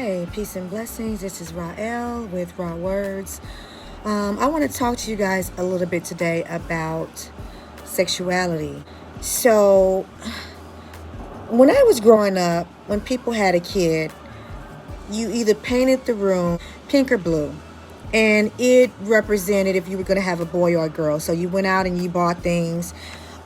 Hey, peace and blessings. This is Raaw'el with RaawWords. I want to talk to you guys a little bit today about sexuality. So, when I was growing up, when people had a kid, you either painted the room pink or blue. And it represented if you were going to have a boy or a girl. So you went out and you bought things.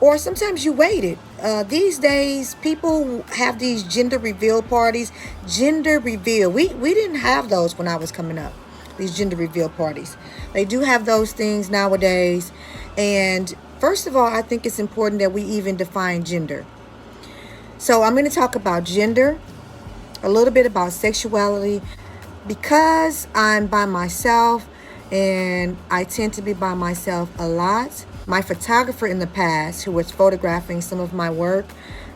Or sometimes you waited. These days, people have these gender reveal parties. Gender reveal. We didn't have those when I was coming up. These gender reveal parties. They do have those things nowadays. And first of all, I think it's important that we even define gender. So I'm going to talk about gender, a little bit about sexuality. Because I'm by myself and I tend to be by myself a lot, my photographer in the past, who was photographing some of my work,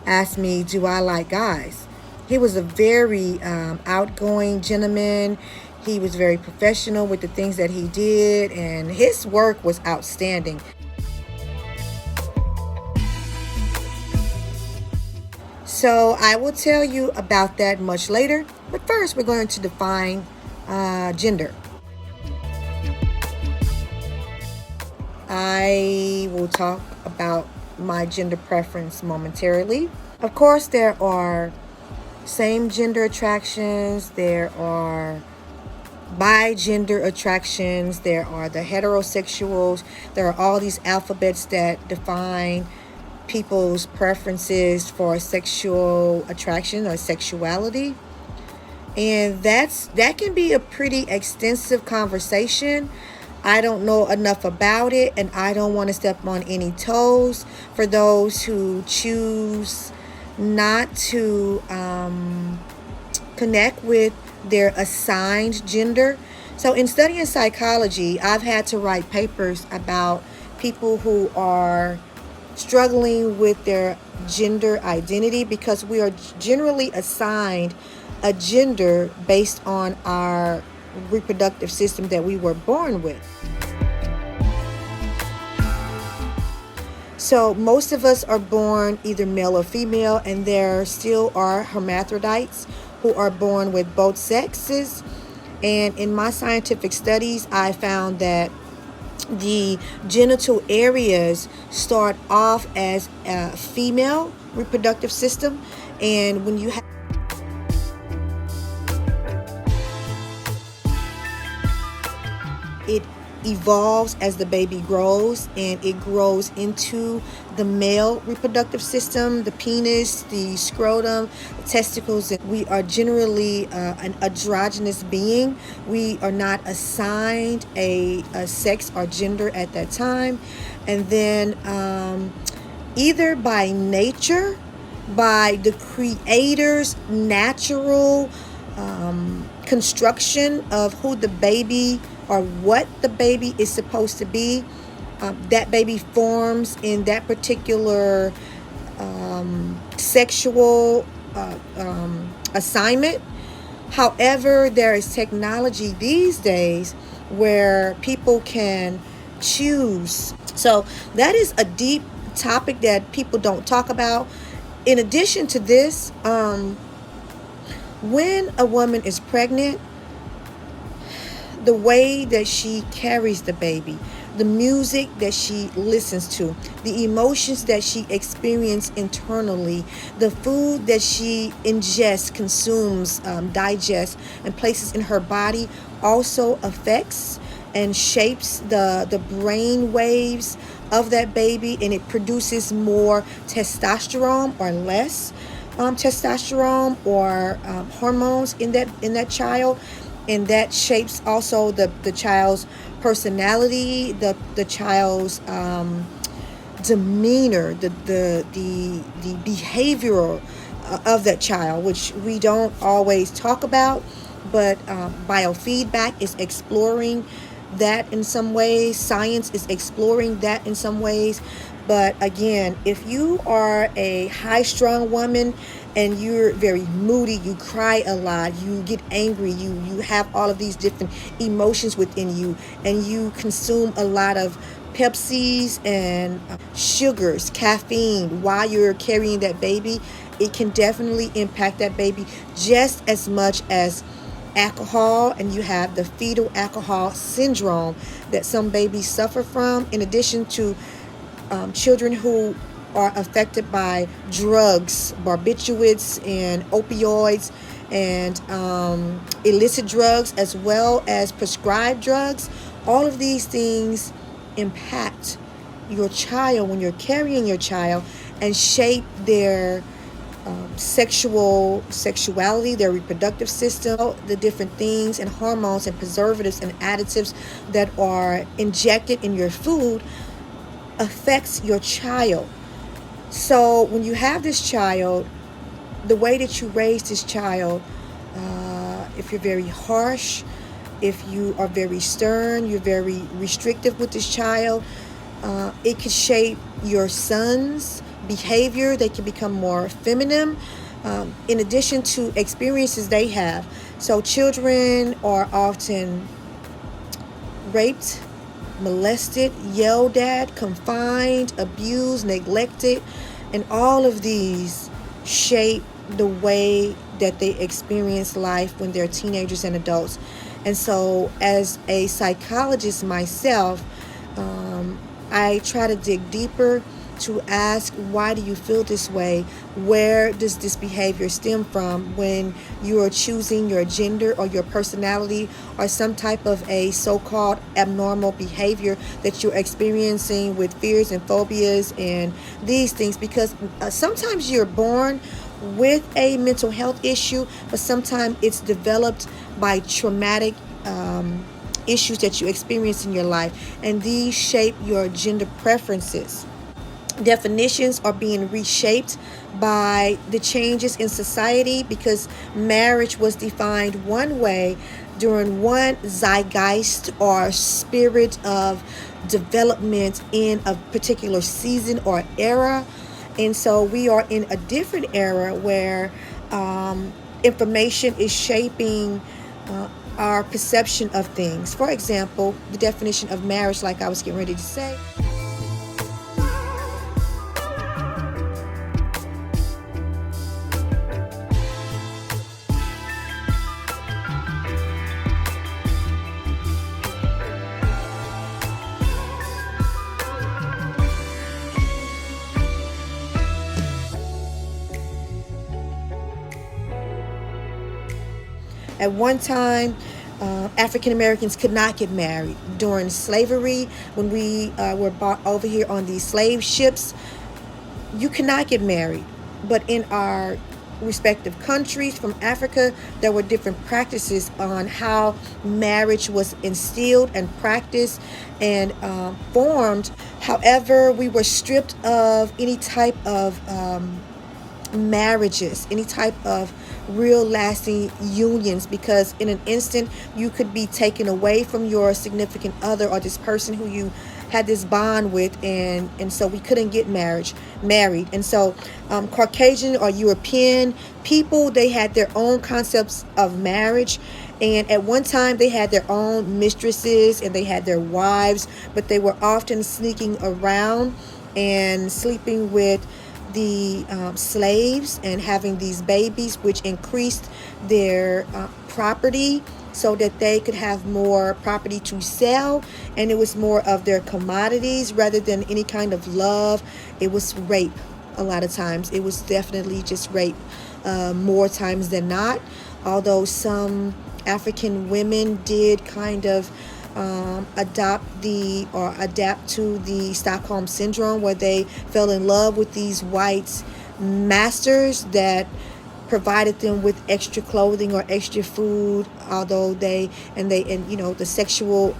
asked me, do I like guys? He was a very outgoing gentleman. He was very professional with the things that he did, and his work was outstanding. So I will tell you about that much later. But first, we're going to define gender. I will talk about my gender preference momentarily. Of course, there are same gender attractions. There are bi-gender attractions. There are the heterosexuals. There are all these alphabets that define people's preferences for sexual attraction or sexuality. And that can be a pretty extensive conversation. I don't know enough about it, and I don't want to step on any toes for those who choose not to connect with their assigned gender. So in studying psychology, I've had to write papers about people who are struggling with their gender identity because we are generally assigned a gender based on our reproductive system that we were born with. So most of us are born either male or female, and there still are hermaphrodites who are born with both sexes. And in my scientific studies, I found that the genital areas start off as a female reproductive system, and when you have it evolves as the baby grows, and it grows into the male reproductive system, the penis, the scrotum, the testicles. And we are generally an androgynous being. We are not assigned a sex or gender at that time. And then either by nature, by the creator's natural construction of who the baby or what the baby is supposed to be, that baby forms in that particular sexual assignment. However, there is technology these days where people can choose. So that is a deep topic that people don't talk about. In addition to this, when a woman is pregnant, the way that she carries the baby, the music that she listens to, the emotions that she experiences internally, the food that she ingests, consumes, digests, and places in her body also affects and shapes the brain waves of that baby, and it produces more testosterone or less testosterone or hormones in that child. And that shapes also the child's personality, the child's demeanor, the behavioral of that child, which we don't always talk about. But biofeedback is exploring that in some ways. Science is exploring that in some ways. But again, if you are a high-strung woman and you're very moody, you cry a lot, you get angry, you have all of these different emotions within you, and you consume a lot of Pepsis and sugars, caffeine while you're carrying that baby, it can definitely impact that baby just as much as alcohol, and you have the fetal alcohol syndrome that some babies suffer from, in addition to children who are affected by drugs, barbiturates and opioids, and illicit drugs, as well as prescribed drugs. All of these things impact your child when you're carrying your child and shape their sexuality, their reproductive system, the different things and hormones and preservatives and additives that are injected in your food affects your child. So when you have this child, the way that you raise this child, if you're very harsh, if you are very stern, you're very restrictive with this child, it can shape your son's behavior. They can become more feminine, in addition to experiences they have. So children are often raped, molested, yelled at, confined, abused, neglected, and all of these shape the way that they experience life when they're teenagers and adults. And so as a psychologist myself, I try to dig deeper to ask, why do you feel this way? Where does this behavior stem from when you are choosing your gender or your personality or some type of a so-called abnormal behavior that you're experiencing with fears and phobias and these things? Because sometimes you're born with a mental health issue, but sometimes it's developed by traumatic issues that you experience in your life, and these shape your gender preferences. Definitions are being reshaped by the changes in society, because marriage was defined one way during one zeitgeist or spirit of development in a particular season or era. And so we are in a different era where information is shaping our perception of things. For example, the definition of marriage, like I was getting ready to say. At one time, African Americans could not get married. During slavery, when we were brought over here on these slave ships, you cannot get married. But in our respective countries from Africa, there were different practices on how marriage was instilled and practiced and formed. However, we were stripped of any type of marriages, any type of real lasting unions, because in an instant you could be taken away from your significant other or this person who you had this bond with, and so we couldn't get married. And so Caucasian or European people, they had their own concepts of marriage, and at one time they had their own mistresses and they had their wives, but they were often sneaking around and sleeping with the slaves and having these babies, which increased their property so that they could have more property to sell, and it was more of their commodities rather than any kind of love. It was rape. A lot of times it was definitely just rape, more times than not, although some African women did kind of adapt to the Stockholm syndrome, where they fell in love with these white masters that provided them with extra clothing or extra food, although the sexual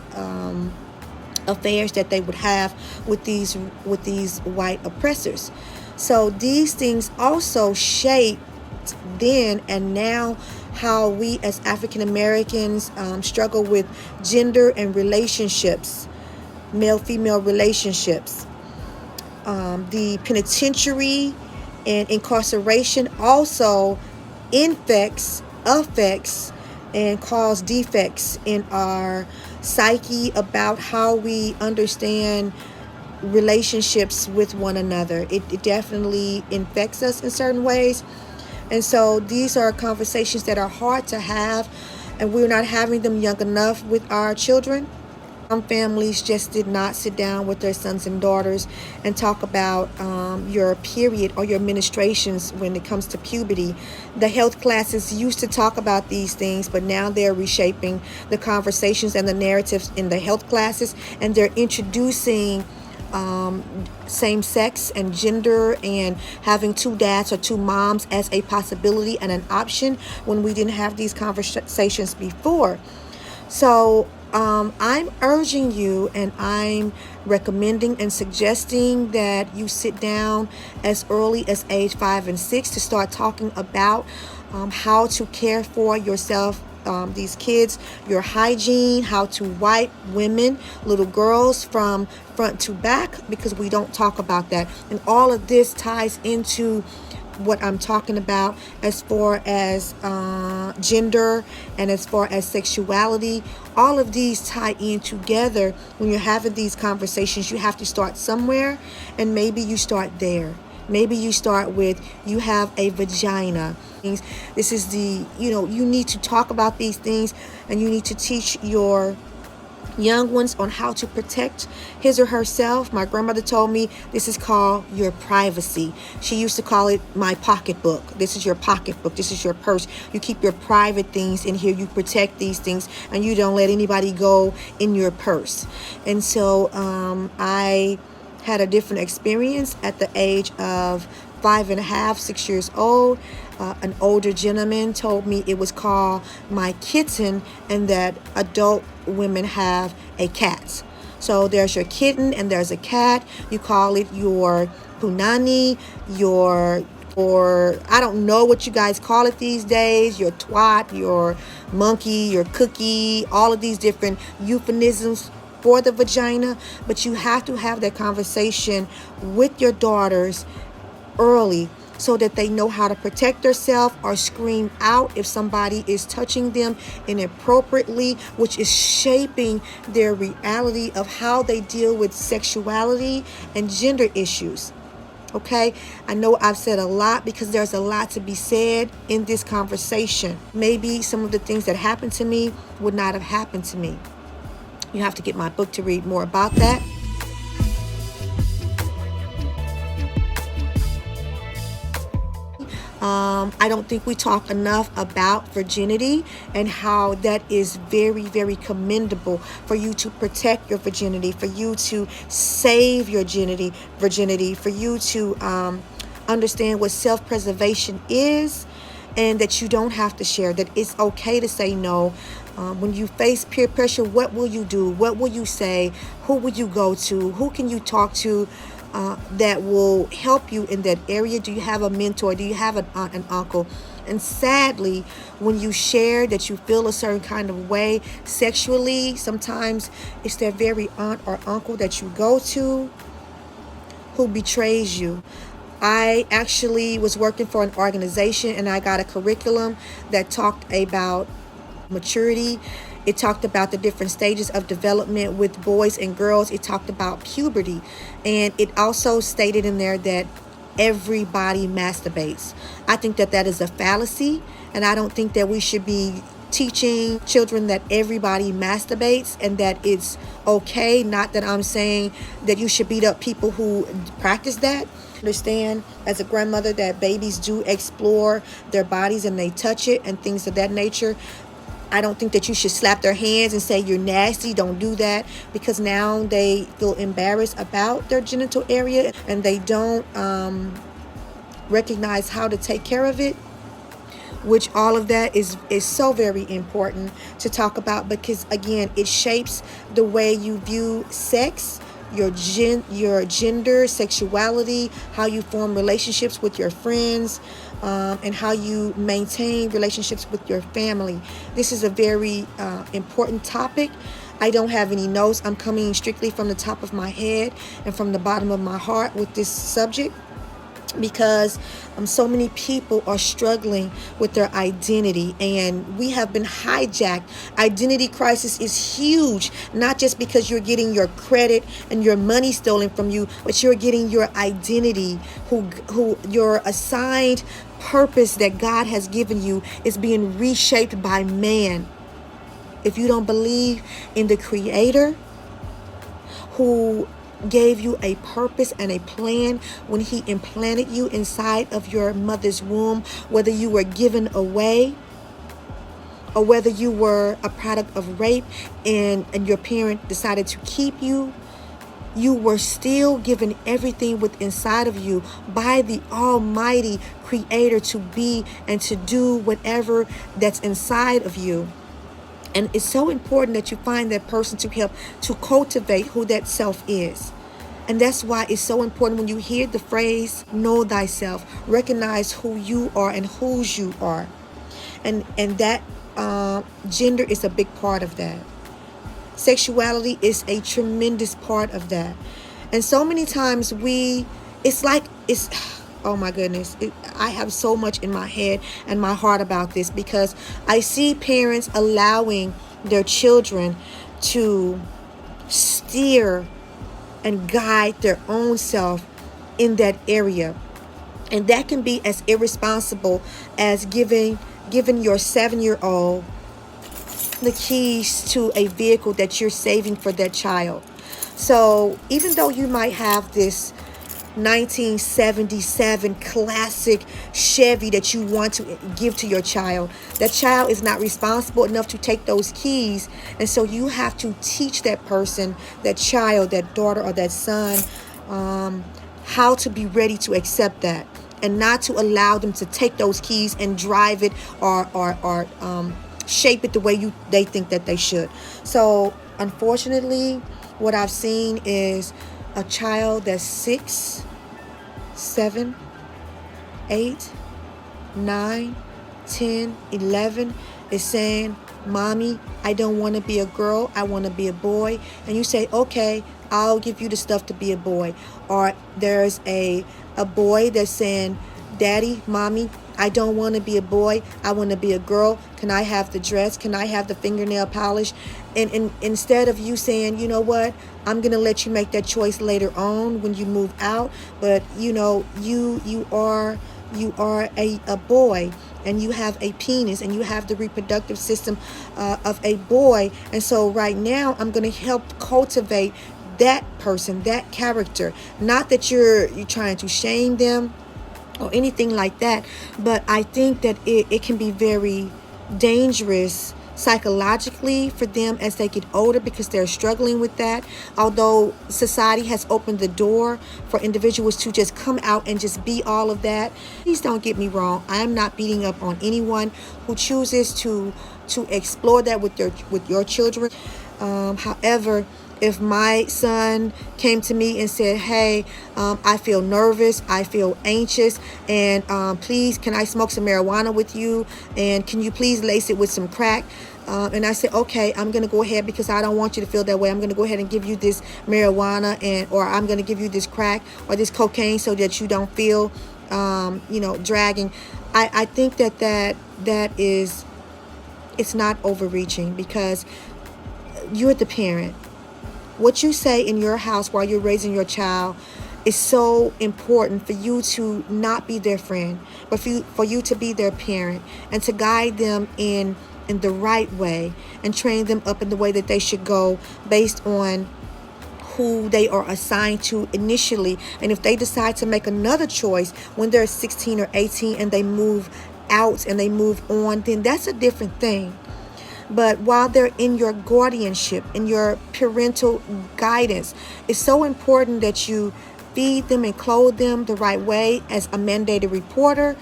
affairs that they would have with these white oppressors. So these things also shaped then and now how we as African Americans struggle with gender and relationships, male-female relationships. The penitentiary and incarceration also affects and cause defects in our psyche about how we understand relationships with one another. It definitely infects us in certain ways. And so these are conversations that are hard to have and we're not having them young enough with our children. Some families just did not sit down with their sons and daughters and talk about your period or your menstruations when it comes to puberty. The health classes used to talk about these things, but now they're reshaping the conversations and the narratives in the health classes, and they're introducing same sex and gender and having two dads or two moms as a possibility and an option when we didn't have these conversations before. So I'm urging you, and I'm recommending and suggesting that you sit down as early as age 5 and 6 to start talking about how to care for yourself, these kids, your hygiene, how to wipe women, little girls from front to back, because we don't talk about that. And all of this ties into what I'm talking about as far as gender and as far as sexuality. All of these tie in together. When you're having these conversations, you have to start somewhere, and maybe you start there. Maybe you start with, you have a vagina. This is the, you need to talk about these things, and you need to teach your young ones on how to protect his or herself. My grandmother told me this is called your privacy. She used to call it my pocketbook. This is your pocketbook. This is your purse. You keep your private things in here. You protect these things, and you don't let anybody go in your purse. And so I had a different experience at the age of 5.5, 6 years old. An older gentleman told me it was called my kitten, and that adult women have a cat. So there's your kitten and there's a cat. You call it your punani, or I don't know what you guys call it these days, your twat, your monkey, your cookie, all of these different euphemisms for the vagina. But you have to have that conversation with your daughters early, so that they know how to protect themselves or scream out if somebody is touching them inappropriately, which is shaping their reality of how they deal with sexuality and gender issues. Okay, I know I've said a lot because there's a lot to be said in this conversation. Maybe some of the things that happened to me would not have happened to me. You have to get my book to read more about that. I don't think we talk enough about virginity and how that is very, very commendable for you to protect your virginity, for you to save your virginity, for you to understand what self-preservation is, and that you don't have to share, that it's okay to say no. When you face peer pressure, what will you do? What will you say? Who will you go to? Who can you talk to that will help you in that area? Do you have a mentor? Do you have an aunt and uncle? And sadly, when you share that you feel a certain kind of way sexually, sometimes it's that very aunt or uncle that you go to who betrays you. I actually was working for an organization, and I got a curriculum that talked about maturity. It talked about the different stages of development with boys and girls. It talked about puberty. And it also stated in there that everybody masturbates. I think that that is a fallacy, and I don't think that we should be teaching children that everybody masturbates and that it's okay. Not that I'm saying that you should beat up people who practice that. Understand, as a grandmother, that babies do explore their bodies and they touch it and things of that nature. I don't think that you should slap their hands and say you're nasty. Don't do that, because now they feel embarrassed about their genital area and they don't recognize how to take care of it, which all of that is so very important to talk about, because again, it shapes the way you view sex, your gender, sexuality, how you form relationships with your friends, and how you maintain relationships with your family. This is a very important topic. I don't have any notes. I'm coming strictly from the top of my head and from the bottom of my heart with this subject, because so many people are struggling with their identity, and we have been hijacked. Identity crisis is huge, not just because you're getting your credit and your money stolen from you, but you're getting your identity, who your assigned purpose that God has given you is being reshaped by man. if you don't believe in the Creator who gave you a purpose and a plan when He implanted you inside of your mother's womb, whether you were given away or whether you were a product of rape and your parent decided to keep you, you were still given everything within inside of you by the Almighty Creator to be and to do whatever that's inside of you. And it's so important that you find that person to help to cultivate who that self is. And that's why it's so important when you hear the phrase, know thyself, recognize who you are and whose you are. And that gender is a big part of that. Sexuality is a tremendous part of that. And so many times oh my goodness, I have so much in my head and my heart about this, because I see parents allowing their children to steer and guide their own self in that area. And that can be as irresponsible as giving your 7-year-old the keys to a vehicle that you're saving for that child. So even though you might have this 1977 classic Chevy that you want to give to your child, that child is not responsible enough to take those keys. And so you have to teach that person, that child, that daughter or that son, how to be ready to accept that, and not to allow them to take those keys and drive it or shape it the way they think that they should. So unfortunately, what I've seen is a child that's 6, 7, 8, 9, 10, 11 is saying, Mommy, I don't want to be a girl, I want to be a boy. And you say, okay, I'll give you the stuff to be a boy. Or there's a boy that's saying, Daddy, Mommy, I don't want to be a boy, I want to be a girl. Can I have the dress? Can I have the fingernail polish? And instead of you saying, you know what, I'm going to let you make that choice later on when you move out. But, you know, you are a boy, and you have a penis, and you have the reproductive system of a boy. And so right now I'm going to help cultivate that person, that character. Not that you're trying to shame them or anything like that, but I think that it can be very dangerous psychologically for them as they get older, because they're struggling with that. Although society has opened the door for individuals to just come out and just be all of that. Please don't get me wrong, I am not beating up on anyone who chooses to explore that with your children. However, if my son came to me and said, hey, I feel nervous, I feel anxious, and please, can I smoke some marijuana with you? And can you please lace it with some crack? And I said, okay, I'm going to go ahead, because I don't want you to feel that way. I'm going to go ahead and give you this marijuana, or I'm going to give you this crack or this cocaine so that you don't feel, dragging. I think that is, it's not overreaching, because you're the parent. What you say in your house while you're raising your child is so important, for you to not be their friend, but for you to be their parent, and to guide them in the right way, and train them up in the way that they should go based on who they are assigned to initially. And if they decide to make another choice when they're 16 or 18 and they move out and they move on, then that's a different thing. But while they're in your guardianship, in your parental guidance, it's so important that you feed them and clothe them the right way. As a mandated reporter,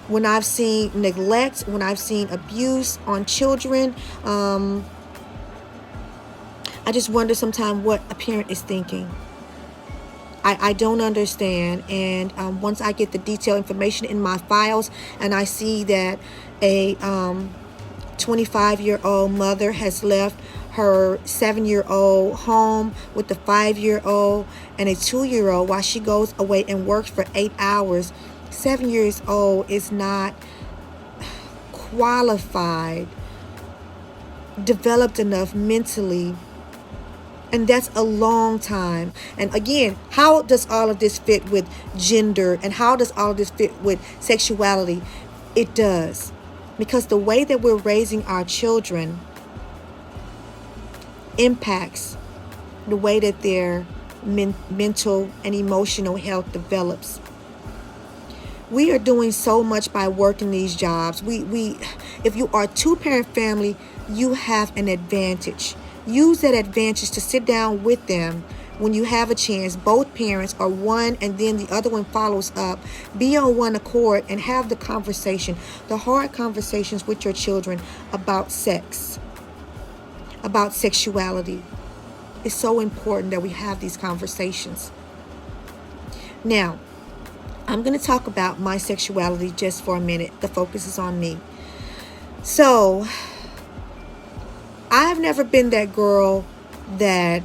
when I've seen neglect, when I've seen abuse on children, I just wonder sometimes what a parent is thinking. I don't understand. And once I get the detailed information in my files, and I see that a 25-year-old mother has left her 7-year-old home with the 5-year-old and a 2-year-old while she goes away and works for 8 hours. 7 years old is not qualified, developed enough mentally. And that's a long time. And again, how does all of this fit with gender? And how does all of this fit with sexuality? It does. because the way that we're raising our children impacts the way that their mental and emotional health develops. We are doing so much by working these jobs. If you are a two-parent family, you have an advantage. Use that advantage to sit down with them when you have a chance, both parents, or one and then the other one follows up. Be on one accord and have the conversation, the hard conversations with your children about sex, about sexuality. It's so important that we have these conversations. Now, I'm going to talk about my sexuality just for a minute. The focus is on me. So, I've never been that girl that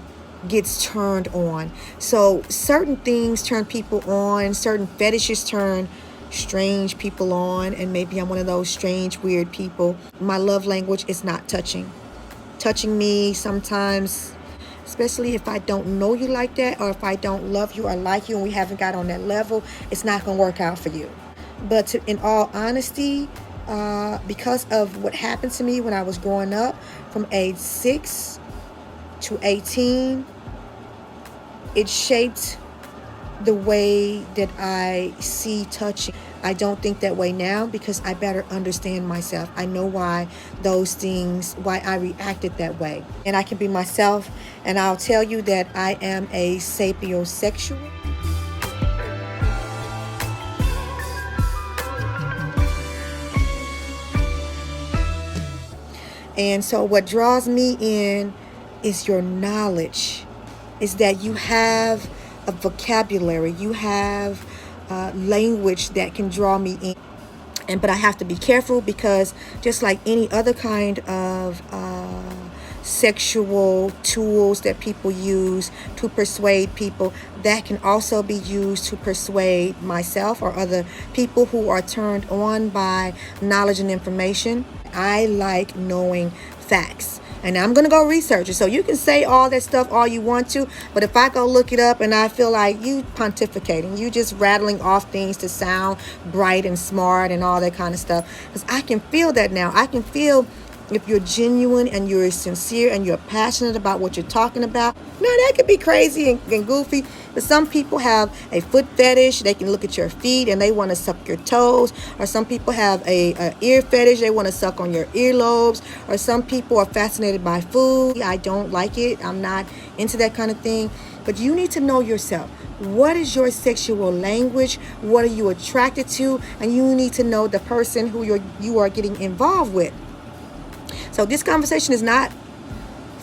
gets turned on. So, certain things turn people on, certain fetishes turn strange people on, and maybe I'm one of those strange, weird people. My love language is not touching. Touching me sometimes, especially if I don't know you like that, or if I don't love you or like you and we haven't got on that level, it's not going to work out for you. But in all honesty, because of what happened to me when I was growing up, from age 6 to 18, it shaped the way that I see touching. I don't think that way now because I better understand myself. I know why I reacted that way. And I can be myself, and I'll tell you that I am a sapiosexual. And so what draws me in is your knowledge, is that you have a vocabulary, you have language that can draw me in. But I have to be careful because just like any other kind of sexual tools that people use to persuade people, that can also be used to persuade myself or other people who are turned on by knowledge and information. I like knowing facts. And I'm going to go research it. So you can say all that stuff all you want to, but if I go look it up and I feel like you pontificating, you just rattling off things to sound bright and smart and all that kind of stuff, because I can feel that now. I can feel if you're genuine and you're sincere and you're passionate about what you're talking about. Now, that could be crazy and goofy, but some people have a foot fetish. They can look at your feet and they want to suck your toes. Or some people have a ear fetish. They want to suck on your earlobes. Or some people are fascinated by food. I don't like it. I'm not into that kind of thing. But you need to know yourself. What is your sexual language? What are you attracted to? And you need to know the person who you are getting involved with. So this conversation is not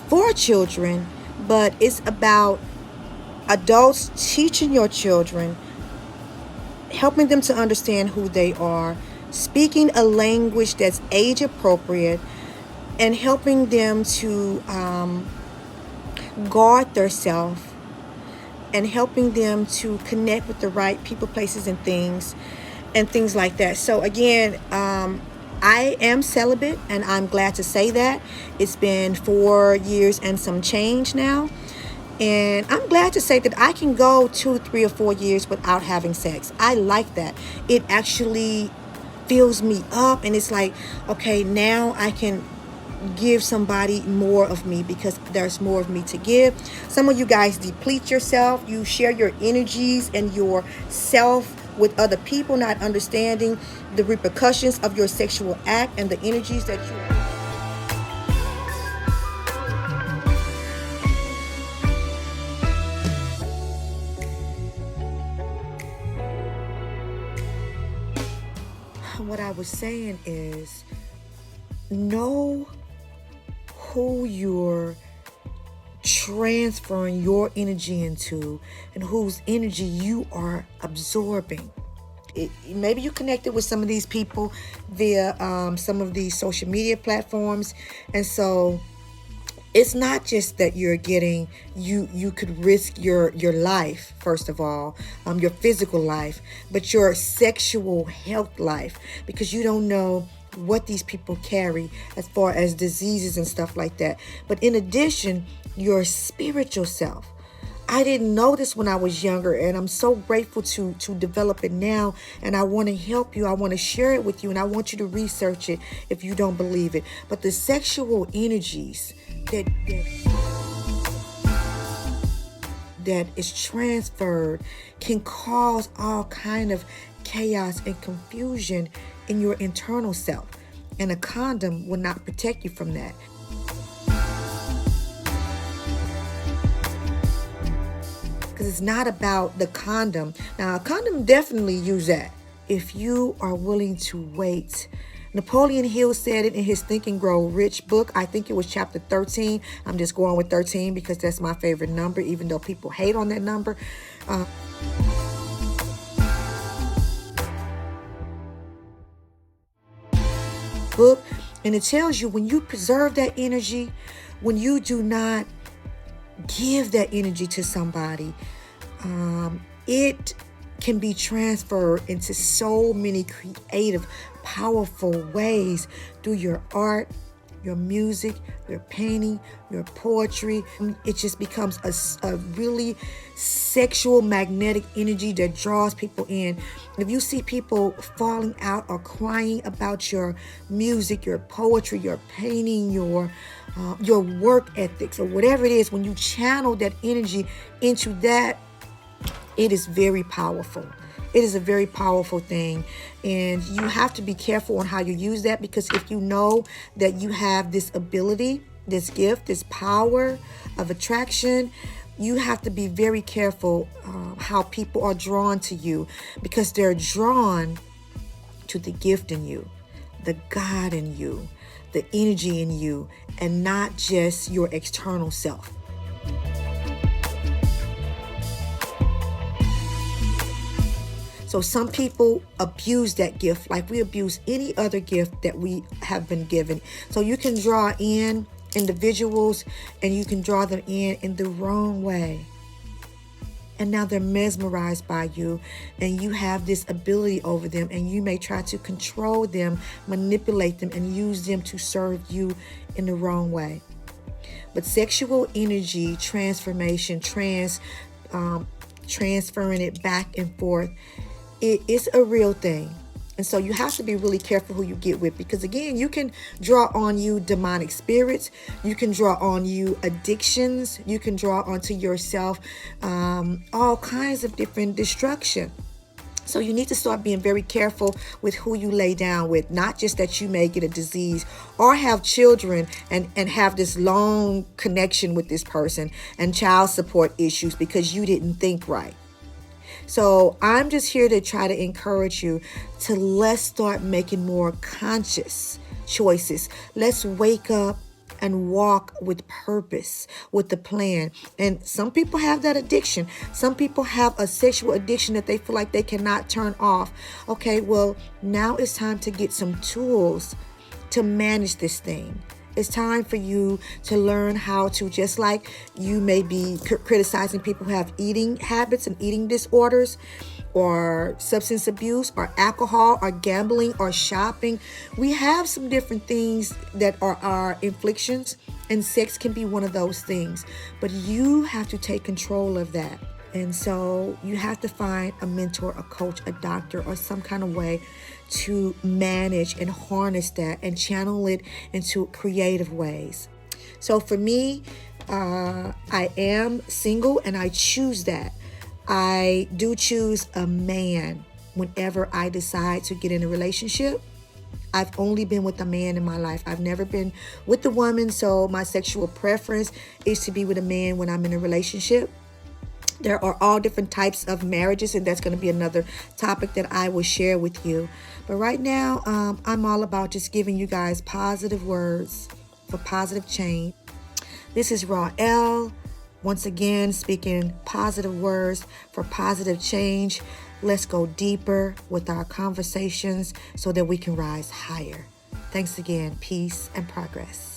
for children, but it's about adults teaching your children, helping them to understand who they are, speaking a language that's age appropriate, and helping them to guard themselves, and helping them to connect with the right people, places, and things like that. So again, I am celibate, and I'm glad to say that. It's been 4 years and some change now. And I'm glad to say that I can go 2, 3, or 4 years without having sex. I like that. It actually fills me up, and it's like, okay, now I can give somebody more of me because there's more of me to give. Some of you guys deplete yourself. You share your energies and your self with other people, not understanding the repercussions of your sexual act and the energies that you are. What I was saying is, know who you're transferring your energy into and whose energy you are absorbing. Maybe you connected with some of these people via some of these social media platforms, and so it's not just that you're getting, you could risk your life, first of all, your physical life, but your sexual health life, because you don't know what these people carry as far as diseases and stuff like that. But in addition, your spiritual self. I didn't know this when I was younger, and I'm so grateful to develop it now. And I want to help you. I want to share it with you, and I want you to research it if you don't believe it. But the sexual energies that is transferred can cause all kind of chaos and confusion in your internal self, and a condom will not protect you from that. Because it's not about the condom. Now, a condom definitely use that if you are willing to wait. Napoleon Hill said it in his Think and Grow Rich book. I think it was chapter 13. I'm just going with 13 because that's my favorite number, even though people hate on that number. Book, and it tells you when you preserve that energy, when you do not give that energy to somebody, it can be transferred into so many creative, powerful ways through your art, your music, your painting, your poetry. It just becomes a really sexual, magnetic energy that draws people in. If you see people falling out or crying about your music, your poetry, your painting, your work ethics, or whatever it is, when you channel that energy into that, it is very powerful. It is a very powerful thing, and you have to be careful on how you use that, because if you know that you have this ability, this gift, this power of attraction, you have to be very careful how people are drawn to you, because they're drawn to the gift in you, the God in you, the energy in you, and not just your external self. So some people abuse that gift like we abuse any other gift that we have been given. So you can draw in individuals, and you can draw them in the wrong way. And now they're mesmerized by you, and you have this ability over them, and you may try to control them, manipulate them, and use them to serve you in the wrong way. But sexual energy transformation, transferring it back and forth, it is a real thing. And so you have to be really careful who you get with, because again, you can draw on you demonic spirits, you can draw on you addictions, you can draw onto yourself all kinds of different destruction. So you need to start being very careful with who you lay down with. Not just that you may get a disease or have children and have this long connection with this person and child support issues because you didn't think right. So I'm just here to try to encourage you to let's start making more conscious choices. Let's wake up and walk with purpose, with the plan. And some people have that addiction. Some people have a sexual addiction that they feel like they cannot turn off. Okay, well, now it's time to get some tools to manage this thing. It's time for you to learn how to, just like you may be criticizing people who have eating habits and eating disorders, or substance abuse, or alcohol, or gambling, or shopping. We have some different things that are our afflictions, and sex can be one of those things. But you have to take control of that. And so you have to find a mentor, a coach, a doctor, or some kind of way to manage and harness that and channel it into creative ways. So for me, I am single, and I choose that. I do choose a man whenever I decide to get in a relationship. I've only been with a man in my life. I've never been with a woman, so my sexual preference is to be with a man when I'm in a relationship. There are all different types of marriages, and that's going to be another topic that I will share with you. But right now, I'm all about just giving you guys positive words for positive change. This is Raaw'el, once again speaking positive words for positive change. Let's go deeper with our conversations so that we can rise higher. Thanks again. Peace and progress.